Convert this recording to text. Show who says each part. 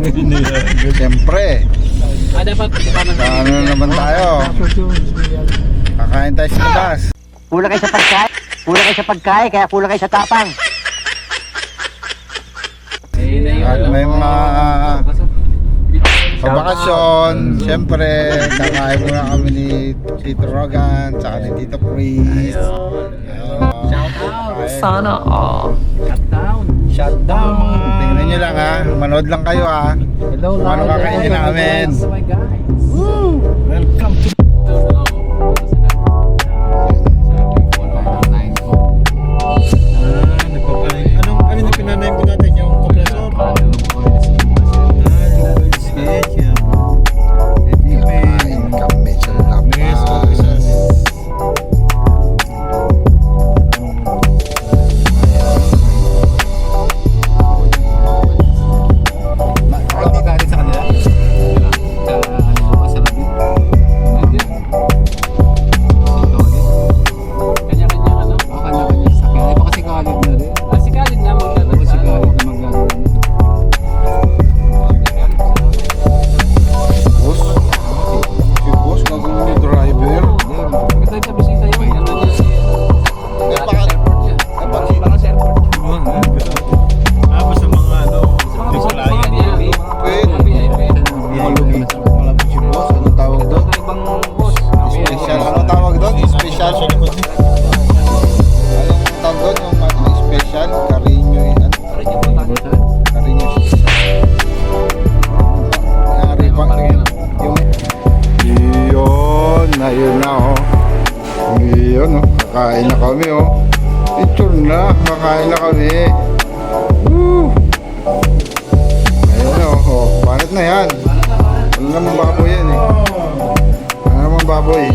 Speaker 1: Siyempre.
Speaker 2: Dapat
Speaker 1: Ano na naman tayo? Kakain tayo sa labas.
Speaker 3: Kulang kayo sa pagkain. Kulang kayo sa pagkain, kaya kulang kayo sa tapang.
Speaker 1: At may mga pabakasyon. Siyempre, kakain muna kami ni Tito Rogan, tsaka ni Tito Chris.
Speaker 4: Sana all.
Speaker 2: Shutdown.
Speaker 1: Tingnan nyo lang ha. Manood lang kayo ha.
Speaker 2: Hello,
Speaker 1: Kung ano kakainin namin.
Speaker 2: my guys. Welcome to
Speaker 5: Ano na pinanayin po natin yung kompresor?
Speaker 1: Kain kami sa labas. Nakakita natin sa kanila.
Speaker 2: Kanya-kanya ano?
Speaker 5: Kanya-kanya sa sakyan. Iba kasi Khalid na rin.
Speaker 2: Si Khalid na maglalaro.
Speaker 5: Si Khalid na maglalaro.
Speaker 1: Boss? Si boss, nagulong ni driver.
Speaker 2: Maganda yung bisita yun. Ano niya si...
Speaker 1: Baka-
Speaker 2: Baka sa airport.
Speaker 5: Basta mga ano,
Speaker 2: Mga VIP.
Speaker 1: Pwede.
Speaker 2: VIP.
Speaker 1: Malugi. Malapit si boss. Anong tawag doon?
Speaker 2: Ibang boss.
Speaker 1: Special. Anong tawag doon? Special. Anong tawag doon? Yung ano, special? Carino yun. Carino special. Nangyari pa. Yun. Ayun na oh. Yun oh. Kakain na kami oh. Picture na. Kakain na kami. Woo! Ayun oh. Oh. Panit na yan. Wala namang baboy yan eh. Wala namang baboy.